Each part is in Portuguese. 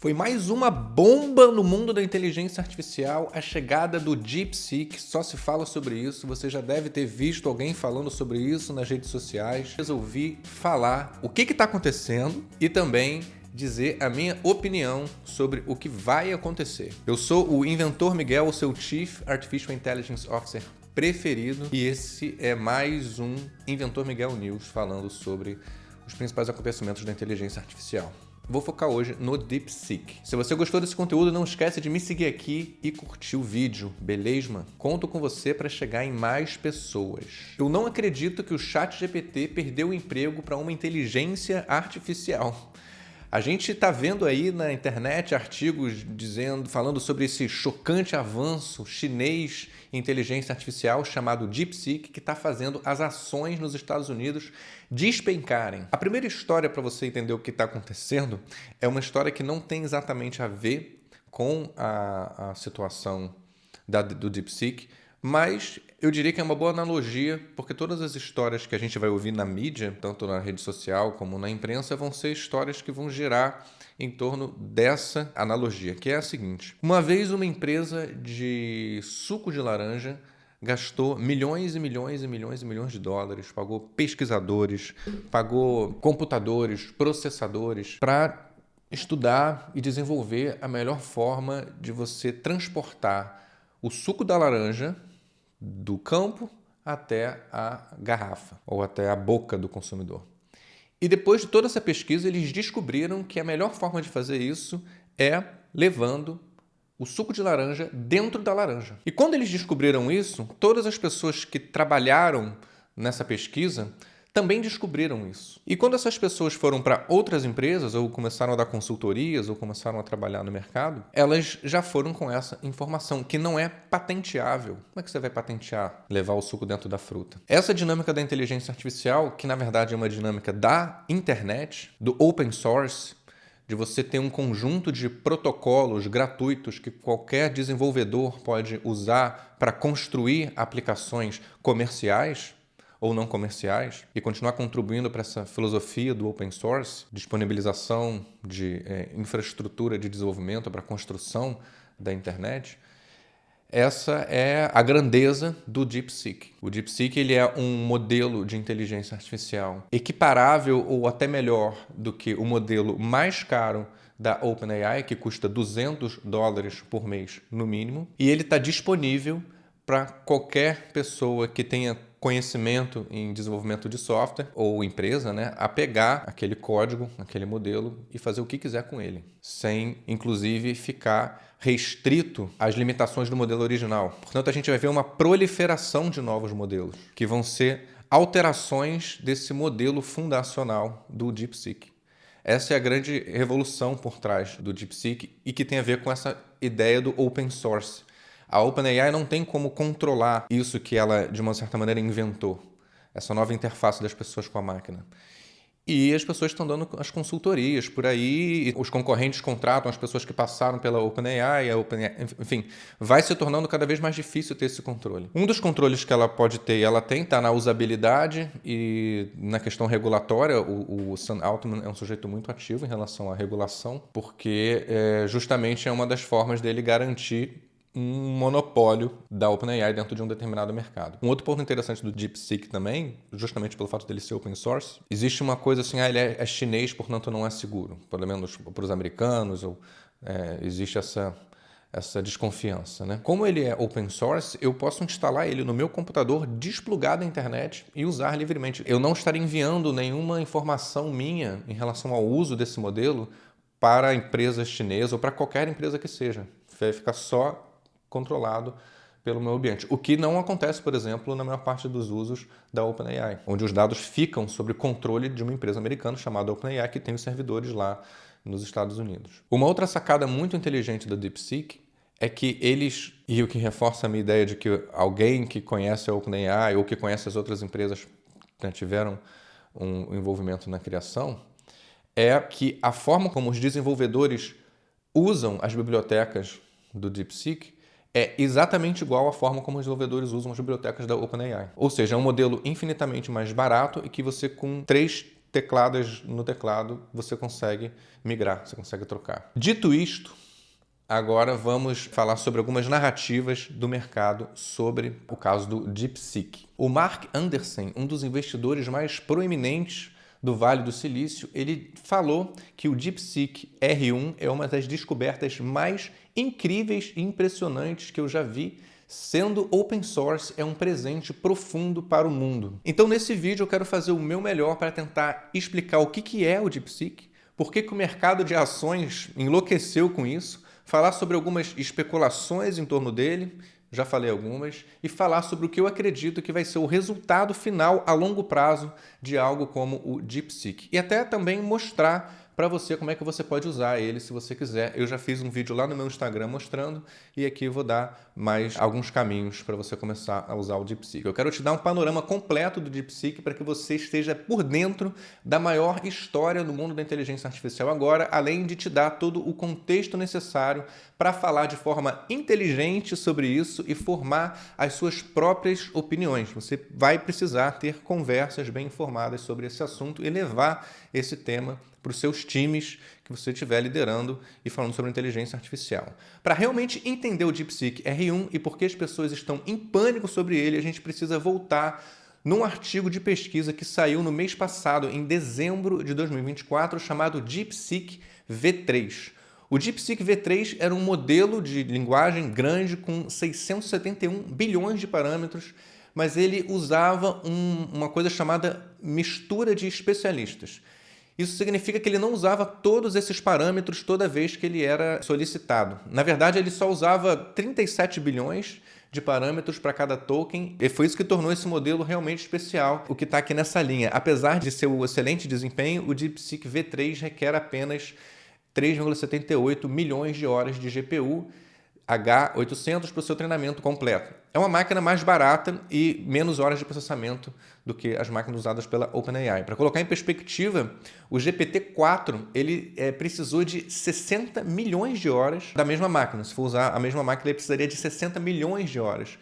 Foi mais uma bomba no mundo da inteligência artificial, a chegada do DeepSeek. Só se fala sobre isso, você já deve ter visto alguém falando sobre isso nas redes sociais. Resolvi falar o que está acontecendo e também dizer a minha opinião sobre o que vai acontecer. Eu sou o Inventor Miguel, o seu Chief Artificial Intelligence Officer preferido, e esse é mais um Inventor Miguel News falando sobre os principais acontecimentos da inteligência artificial. Vou focar hoje no DeepSeek. Se você gostou desse conteúdo, não esquece de me seguir aqui e curtir o vídeo, beleza? Conto com você para chegar em mais pessoas. Eu não acredito que o ChatGPT perdeu o emprego para uma inteligência artificial. A gente está vendo aí na internet artigos falando sobre esse chocante avanço chinês em inteligência artificial chamado DeepSeek, que está fazendo as ações nos Estados Unidos despencarem. A primeira história para você entender o que está acontecendo é uma história que não tem exatamente a ver com a situação do DeepSeek, mas eu diria que é uma boa analogia, porque todas as histórias que a gente vai ouvir na mídia, tanto na rede social como na imprensa, vão ser histórias que vão girar em torno dessa analogia, que é a seguinte. Uma vez uma empresa de suco de laranja gastou milhões e milhões e milhões e milhões de dólares, pagou pesquisadores, pagou computadores, processadores para estudar e desenvolver a melhor forma de você transportar o suco da laranja do campo até a garrafa ou até a boca do consumidor. E depois de toda essa pesquisa, eles descobriram que a melhor forma de fazer isso é levando o suco de laranja dentro da laranja. E quando eles descobriram isso, todas as pessoas que trabalharam nessa pesquisa também descobriram isso. E quando essas pessoas foram para outras empresas, ou começaram a dar consultorias, ou começaram a trabalhar no mercado, elas já foram com essa informação, que não é patenteável. Como é que você vai patentear levar o suco dentro da fruta? Essa dinâmica da inteligência artificial, que na verdade é uma dinâmica da internet, do open source, de você ter um conjunto de protocolos gratuitos que qualquer desenvolvedor pode usar para construir aplicações comerciais ou não comerciais, e continuar contribuindo para essa filosofia do open source, disponibilização de infraestrutura de desenvolvimento para a construção da internet, essa é a grandeza do DeepSeek. O DeepSeek ele é um modelo de inteligência artificial equiparável ou até melhor do que o modelo mais caro da OpenAI, que custa $200 por mês no mínimo, e ele está disponível para qualquer pessoa que tenha conhecimento em desenvolvimento de software ou empresa, a pegar aquele código, aquele modelo e fazer o que quiser com ele, sem, inclusive, ficar restrito às limitações do modelo original. Portanto, a gente vai ver uma proliferação de novos modelos, que vão ser alterações desse modelo fundacional do DeepSeek. Essa é a grande revolução por trás do DeepSeek e que tem a ver com essa ideia do open source. A OpenAI não tem como controlar isso que ela, de uma certa maneira, inventou. Essa nova interface das pessoas com a máquina. E as pessoas estão dando as consultorias por aí, os concorrentes contratam as pessoas que passaram pela OpenAI, enfim, vai se tornando cada vez mais difícil ter esse controle. Um dos controles que ela pode ter e ela tem está na usabilidade e na questão regulatória. O Sam Altman é um sujeito muito ativo em relação à regulação, porque justamente é uma das formas dele garantir um monopólio da OpenAI dentro de um determinado mercado. Um outro ponto interessante do DeepSeek também, justamente pelo fato dele ser open source, existe uma coisa assim, ele é chinês, portanto não é seguro. Pelo menos para os americanos, existe essa desconfiança. Como ele é open source, eu posso instalar ele no meu computador, desplugar da internet e usar livremente. Eu não estaria enviando nenhuma informação minha em relação ao uso desse modelo para a empresa chinesa ou para qualquer empresa que seja. Vai ficar só controlado pelo meu ambiente. O que não acontece, por exemplo, na maior parte dos usos da OpenAI, onde os dados ficam sob controle de uma empresa americana chamada OpenAI, que tem os servidores lá nos Estados Unidos. Uma outra sacada muito inteligente da DeepSeek é que eles, e o que reforça a minha ideia de que alguém que conhece a OpenAI ou que conhece as outras empresas que tiveram um envolvimento na criação, é que a forma como os desenvolvedores usam as bibliotecas do DeepSeek é exatamente igual à forma como os desenvolvedores usam as bibliotecas da OpenAI. Ou seja, é um modelo infinitamente mais barato e que você, com 3 tecladas no teclado, você consegue migrar, você consegue trocar. Dito isto, agora vamos falar sobre algumas narrativas do mercado sobre o caso do DeepSeek. O Mark Anderson, um dos investidores mais proeminentes do Vale do Silício, ele falou que o DeepSeek R1 é uma das descobertas mais incríveis e impressionantes que eu já vi. Sendo open source, é um presente profundo para o mundo. Então, nesse vídeo, eu quero fazer o meu melhor para tentar explicar o que é o DeepSeek, por que o mercado de ações enlouqueceu com isso, falar sobre algumas especulações em torno dele, já falei algumas, e falar sobre o que eu acredito que vai ser o resultado final a longo prazo de algo como o DeepSeek. E até também mostrar para você como é que você pode usar ele se você quiser. Eu já fiz um vídeo lá no meu Instagram mostrando e aqui eu vou dar mais alguns caminhos para você começar a usar o DeepSeek. Eu quero te dar um panorama completo do DeepSeek para que você esteja por dentro da maior história do mundo da inteligência artificial agora, além de te dar todo o contexto necessário para falar de forma inteligente sobre isso e formar as suas próprias opiniões. Você vai precisar ter conversas bem informadas sobre esse assunto e levar esse tema para os seus times que você estiver liderando e falando sobre inteligência artificial. Para realmente entender o DeepSeek R1 e por que as pessoas estão em pânico sobre ele, a gente precisa voltar num artigo de pesquisa que saiu no mês passado, em dezembro de 2024, chamado DeepSeek V3. O DeepSeek V3 era um modelo de linguagem grande com 671 bilhões de parâmetros, mas ele usava uma coisa chamada mistura de especialistas. Isso significa que ele não usava todos esses parâmetros toda vez que ele era solicitado. Na verdade, ele só usava 37 bilhões de parâmetros para cada token, e foi isso que tornou esse modelo realmente especial, o que está aqui nessa linha. Apesar de ser um excelente desempenho, o DeepSeek V3 requer apenas 3,78 milhões de horas de GPU H800 para o seu treinamento completo. É uma máquina mais barata e menos horas de processamento do que as máquinas usadas pela OpenAI. Para colocar em perspectiva, o GPT-4 ele precisou de 60 milhões de horas da mesma máquina. Se for usar a mesma máquina, ele precisaria de 60 milhões de horas.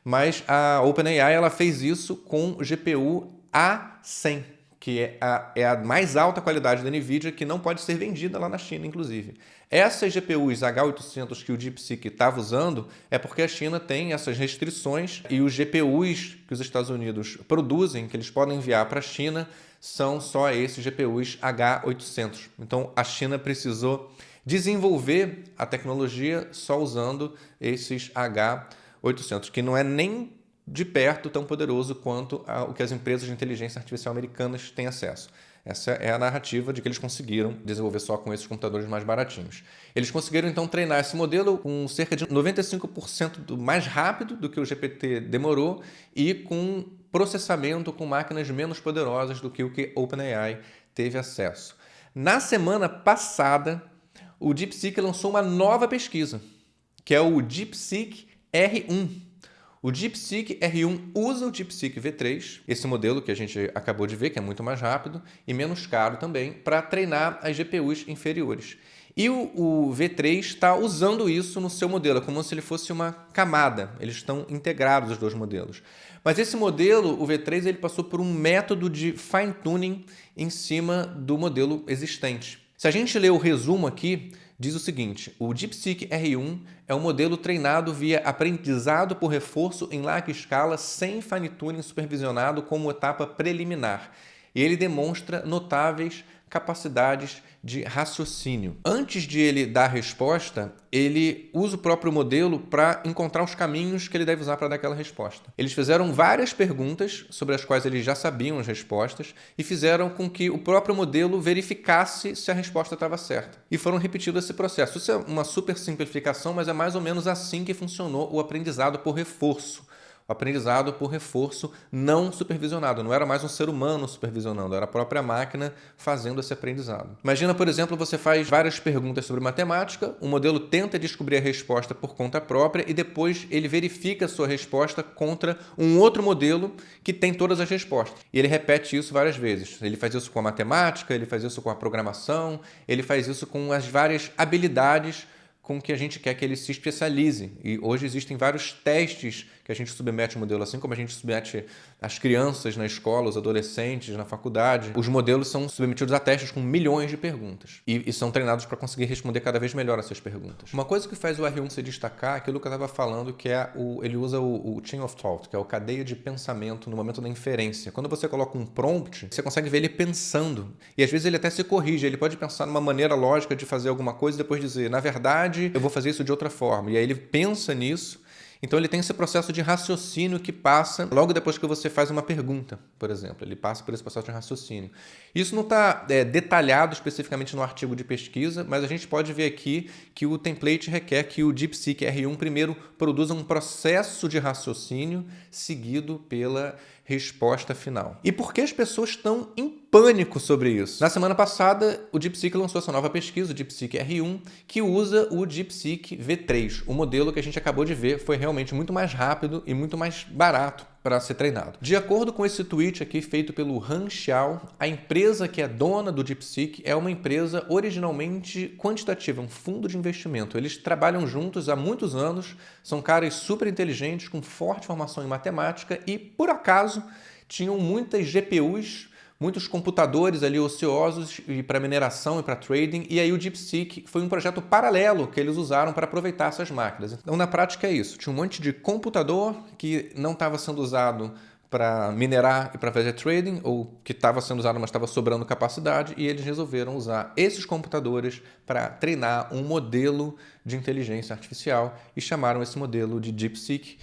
Mas a OpenAI ela fez isso com o GPU A100, que é a mais alta qualidade da NVIDIA, que não pode ser vendida lá na China, inclusive. Essas GPUs H800 que o DeepSeek estava usando é porque a China tem essas restrições e os GPUs que os Estados Unidos produzem, que eles podem enviar para a China, são só esses GPUs H800. Então, a China precisou desenvolver a tecnologia só usando esses H800, que não é nem de perto tão poderoso quanto o que as empresas de inteligência artificial americanas têm acesso. Essa é a narrativa de que eles conseguiram desenvolver só com esses computadores mais baratinhos. Eles conseguiram, então, treinar esse modelo com cerca de 95% mais rápido do que o GPT demorou e com processamento com máquinas menos poderosas do que o que OpenAI teve acesso. Na semana passada, o DeepSeek lançou uma nova pesquisa, que é o DeepSeek R1. O DeepSeek R1 usa o DeepSeek V3, esse modelo que a gente acabou de ver, que é muito mais rápido e menos caro também, para treinar as GPUs inferiores. E o V3 está usando isso no seu modelo, como se ele fosse uma camada. Eles estão integrados, os dois modelos. Mas esse modelo, o V3, ele passou por um método de fine-tuning em cima do modelo existente. Se a gente ler o resumo aqui, diz o seguinte: o DeepSeek R1 é um modelo treinado via aprendizado por reforço em larga escala sem fine-tuning supervisionado como etapa preliminar. E ele demonstra notáveis capacidades de raciocínio. Antes de ele dar a resposta, ele usa o próprio modelo para encontrar os caminhos que ele deve usar para dar aquela resposta. Eles fizeram várias perguntas sobre as quais eles já sabiam as respostas e fizeram com que o próprio modelo verificasse se a resposta estava certa. E foram repetindo esse processo. Isso é uma super simplificação, mas é mais ou menos assim que funcionou o aprendizado por reforço. O aprendizado por reforço não supervisionado. Não era mais um ser humano supervisionando, era a própria máquina fazendo esse aprendizado. Imagina, por exemplo, você faz várias perguntas sobre matemática, o modelo tenta descobrir a resposta por conta própria e depois ele verifica a sua resposta contra um outro modelo que tem todas as respostas. E ele repete isso várias vezes. Ele faz isso com a matemática, ele faz isso com a programação, ele faz isso com as várias habilidades com que a gente quer que ele se especialize. E hoje existem vários testes que a gente submete o modelo, assim como a gente submete as crianças na escola, os adolescentes na faculdade. Os modelos são submetidos a testes com milhões de perguntas e são treinados para conseguir responder cada vez melhor essas perguntas. Uma coisa que faz o R1 se destacar é aquilo que eu estava falando, que é ele usa o chain of thought, que é o cadeia de pensamento no momento da inferência. Quando você coloca um prompt, você consegue ver ele pensando. E às vezes ele até se corrige. Ele pode pensar numa maneira lógica de fazer alguma coisa e depois dizer, na verdade, eu vou fazer isso de outra forma. E aí ele pensa nisso. Então ele tem esse processo de raciocínio que passa logo depois que você faz uma pergunta, por exemplo. Ele passa por esse processo de raciocínio. Isso não está detalhado especificamente no artigo de pesquisa, mas a gente pode ver aqui que o template requer que o DeepSeek R1 primeiro produza um processo de raciocínio seguido pela resposta final. E por que as pessoas estão em pânico sobre isso? Na semana passada, o DeepSeek lançou essa nova pesquisa, o DeepSeek R1, que usa o DeepSeek V3. O modelo que a gente acabou de ver foi realmente muito mais rápido e muito mais barato para ser treinado. De acordo com esse tweet aqui feito pelo Han Xiao, a empresa que é dona do DeepSeek é uma empresa originalmente quantitativa, um fundo de investimento. Eles trabalham juntos há muitos anos, são caras super inteligentes, com forte formação em matemática e, por acaso, tinham muitas GPUs, muitos computadores ali ociosos para mineração e para trading, e aí o DeepSeek foi um projeto paralelo que eles usaram para aproveitar essas máquinas. Então, na prática é isso. Tinha um monte de computador que não estava sendo usado para minerar e para fazer trading, ou que estava sendo usado, mas estava sobrando capacidade, e eles resolveram usar esses computadores para treinar um modelo de inteligência artificial e chamaram esse modelo de DeepSeek.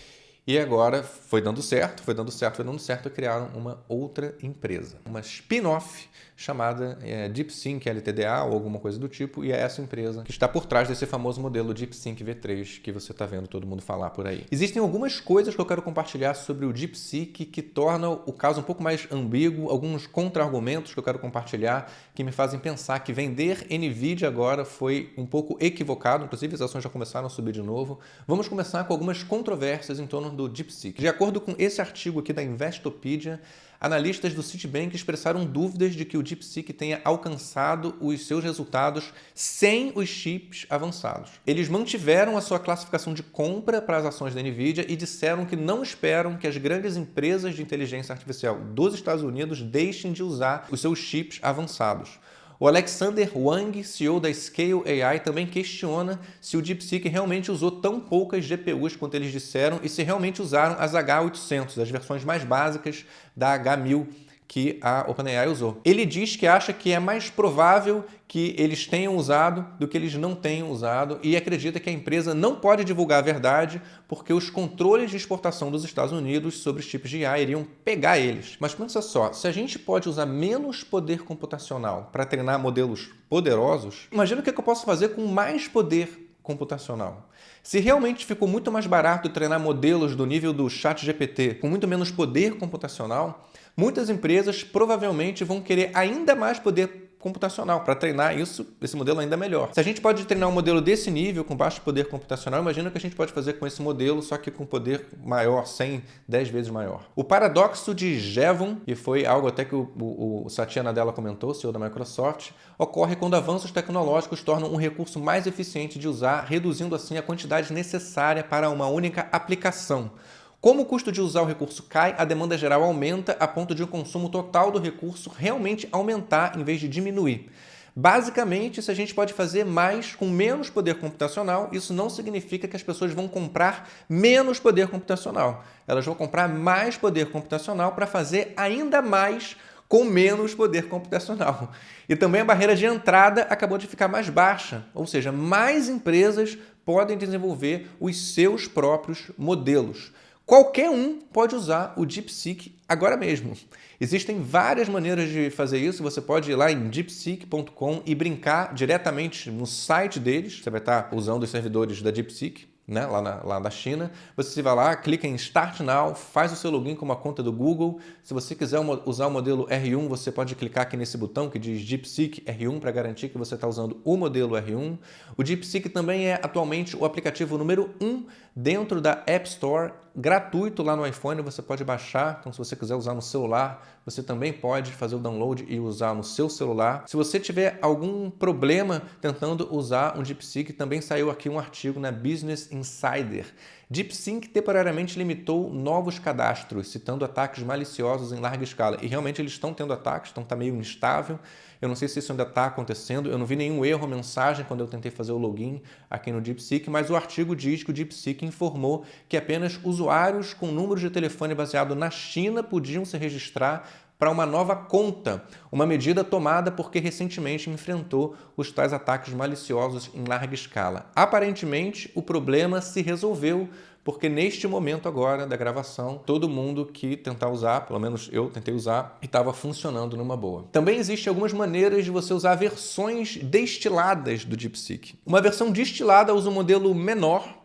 E agora foi dando certo, e criaram uma outra empresa, uma spin-off chamada DeepSync LTDA ou alguma coisa do tipo, e é essa empresa que está por trás desse famoso modelo DeepSync V3 que você está vendo todo mundo falar por aí. Existem algumas coisas que eu quero compartilhar sobre o DeepSeek que tornam o caso um pouco mais ambíguo, alguns contra-argumentos que eu quero compartilhar que me fazem pensar que vender NVIDIA agora foi um pouco equivocado, inclusive as ações já começaram a subir de novo. Vamos começar com algumas controvérsias em torno do DeepSeek. De acordo com esse artigo aqui da Investopedia, analistas do Citibank expressaram dúvidas de que o DeepSeek tenha alcançado os seus resultados sem os chips avançados. Eles mantiveram a sua classificação de compra para as ações da NVIDIA e disseram que não esperam que as grandes empresas de inteligência artificial dos Estados Unidos deixem de usar os seus chips avançados. O Alexander Wang, CEO da Scale AI, também questiona se o DeepSeek realmente usou tão poucas GPUs quanto eles disseram e se realmente usaram as H800, as versões mais básicas da H1000 que a OpenAI usou. Ele diz que acha que é mais provável que eles tenham usado do que eles não tenham usado e acredita que a empresa não pode divulgar a verdade porque os controles de exportação dos Estados Unidos sobre os chips de IA iriam pegar eles. Mas pensa só, se a gente pode usar menos poder computacional para treinar modelos poderosos, imagina o que eu posso fazer com mais poder computacional. Se realmente ficou muito mais barato treinar modelos do nível do ChatGPT com muito menos poder computacional, muitas empresas provavelmente vão querer ainda mais poder computacional para treinar esse modelo ainda melhor. Se a gente pode treinar um modelo desse nível com baixo poder computacional, imagina o que a gente pode fazer com esse modelo, só que com poder maior, 100, 10 vezes maior. O paradoxo de Jevon, que foi algo até que o Satya Nadella comentou, CEO da Microsoft, ocorre quando avanços tecnológicos tornam um recurso mais eficiente de usar, reduzindo assim a quantidade necessária para uma única aplicação. Como o custo de usar o recurso cai, a demanda geral aumenta a ponto de o consumo total do recurso realmente aumentar em vez de diminuir. Basicamente, se a gente pode fazer mais com menos poder computacional, isso não significa que as pessoas vão comprar menos poder computacional. Elas vão comprar mais poder computacional para fazer ainda mais com menos poder computacional. E também a barreira de entrada acabou de ficar mais baixa, ou seja, mais empresas podem desenvolver os seus próprios modelos. Qualquer um pode usar o DeepSeek agora mesmo. Existem várias maneiras de fazer isso. Você pode ir lá em deepseek.com e brincar diretamente no site deles. Você vai estar usando os servidores da DeepSeek, né, lá da China. Você vai lá, clica em Start Now, faz o seu login com uma conta do Google. Se você quiser usar o modelo R1, você pode clicar aqui nesse botão que diz DeepSeek R1 para garantir que você está usando o modelo R1. O DeepSeek também é atualmente o aplicativo número 1 dentro da App Store gratuito lá no iPhone, você pode baixar. Então, se você quiser usar no celular, você também pode fazer o download e usar no seu celular. Se você tiver algum problema tentando usar um DeepSeek, também saiu aqui um artigo na Business Insider. DeepSeek temporariamente limitou novos cadastros, citando ataques maliciosos em larga escala. E realmente eles estão tendo ataques, então está meio instável. Eu não sei se isso ainda está acontecendo, eu não vi nenhum erro ou mensagem quando eu tentei fazer o login aqui no DeepSeek, mas o artigo diz que o DeepSeek informou que apenas usuários com números de telefone baseado na China podiam se registrar para uma nova conta, uma medida tomada porque recentemente enfrentou os tais ataques maliciosos em larga escala. Aparentemente, o problema se resolveu, porque neste momento agora da gravação, todo mundo que tentar usar, pelo menos eu tentei usar, e estava funcionando numa boa. Também existem algumas maneiras de você usar versões destiladas do DeepSeek. Uma versão destilada usa um modelo menor,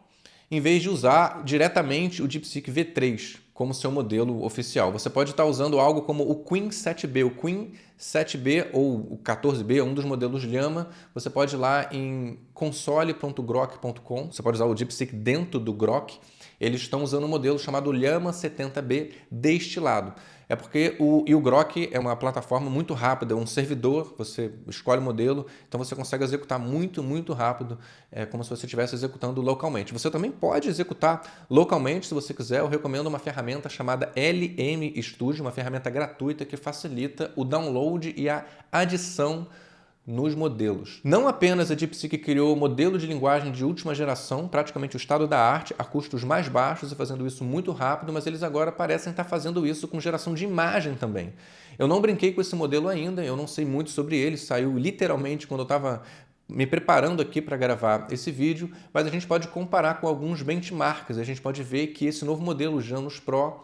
em vez de usar diretamente o DeepSeek V3 como seu modelo oficial. Você pode estar usando algo como o Qwen 7B. O Qwen 7B ou o 14B é um dos modelos Llama. Você pode ir lá em console.grok.com. Você pode usar o DeepSeek dentro do Grok. Eles estão usando um modelo chamado Llama 70B destilado. É porque o Grok é uma plataforma muito rápida, é um servidor, você escolhe o modelo, então você consegue executar muito rápido, como se você estivesse executando localmente. Você também pode executar localmente, se você quiser. Eu recomendo uma ferramenta chamada LM Studio, uma ferramenta gratuita que facilita o download e a adição nos modelos. Não apenas a DeepSeek criou o modelo de linguagem de última geração, praticamente o estado da arte, a custos mais baixos e fazendo isso muito rápido, mas eles agora parecem estar fazendo isso com geração de imagem também. Eu não brinquei com esse modelo ainda, eu não sei muito sobre ele, saiu literalmente quando eu estava me preparando aqui para gravar esse vídeo, mas a gente pode comparar com alguns benchmarks. A gente pode ver que esse novo modelo Janus Pro,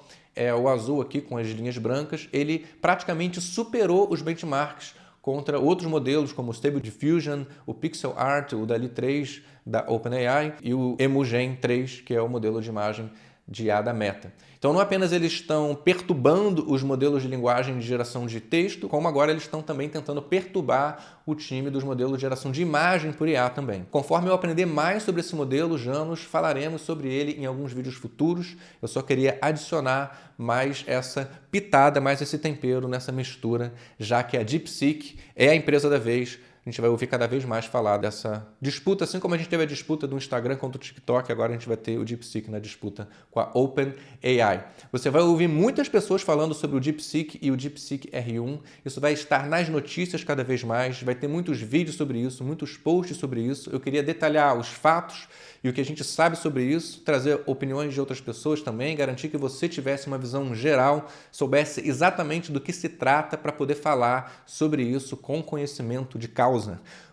o azul aqui com as linhas brancas, ele praticamente superou os benchmarks contra outros modelos como o Stable Diffusion, o Pixel Art, o DALL-E 3 da OpenAI e o Emugen 3, que é o modelo de imagem de IA da Meta. Então, não apenas eles estão perturbando os modelos de linguagem de geração de texto, como agora eles estão também tentando perturbar o time dos modelos de geração de imagem por IA também. Conforme eu aprender mais sobre esse modelo, Janus, falaremos sobre ele em alguns vídeos futuros. Eu só queria adicionar mais essa pitada, mais esse tempero nessa mistura, já que a DeepSeek é a empresa da vez. A gente vai ouvir cada vez mais falar dessa disputa, assim como a gente teve a disputa do Instagram contra o TikTok, agora a gente vai ter o DeepSeek na disputa com a OpenAI. Você vai ouvir muitas pessoas falando sobre o DeepSeek e o DeepSeek R1. Isso vai estar nas notícias cada vez mais, vai ter muitos vídeos sobre isso, muitos posts sobre isso. Eu queria detalhar os fatos e o que a gente sabe sobre isso, trazer opiniões de outras pessoas também, garantir que você tivesse uma visão geral, soubesse exatamente do que se trata para poder falar sobre isso com conhecimento de causa.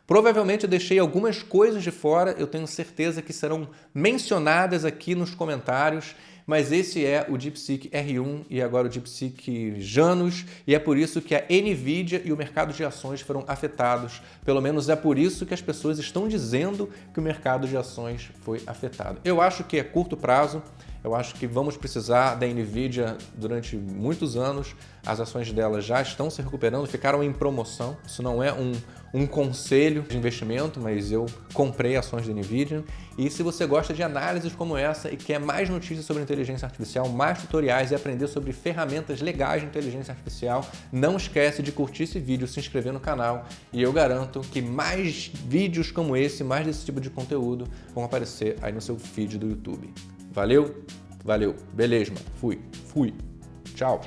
Provavelmente eu deixei algumas coisas de fora, eu tenho certeza que serão mencionadas aqui nos comentários, mas esse é o DeepSeek R1 e agora o DeepSeek Janus, e é por isso que a Nvidia e o mercado de ações foram afetados. Pelo menos é por isso que as pessoas estão dizendo que o mercado de ações foi afetado. Eu acho que é curto prazo. Eu acho que vamos precisar da Nvidia durante muitos anos. As ações dela já estão se recuperando, ficaram em promoção. Isso não é um conselho de investimento, mas eu comprei ações da Nvidia. E se você gosta de análises como essa e quer mais notícias sobre inteligência artificial, mais tutoriais e aprender sobre ferramentas legais de inteligência artificial, não esquece de curtir esse vídeo, se inscrever no canal e eu garanto que mais vídeos como esse, mais desse tipo de conteúdo vão aparecer aí no seu feed do YouTube. Valeu? Valeu. Beleza, mano. Fui. Tchau.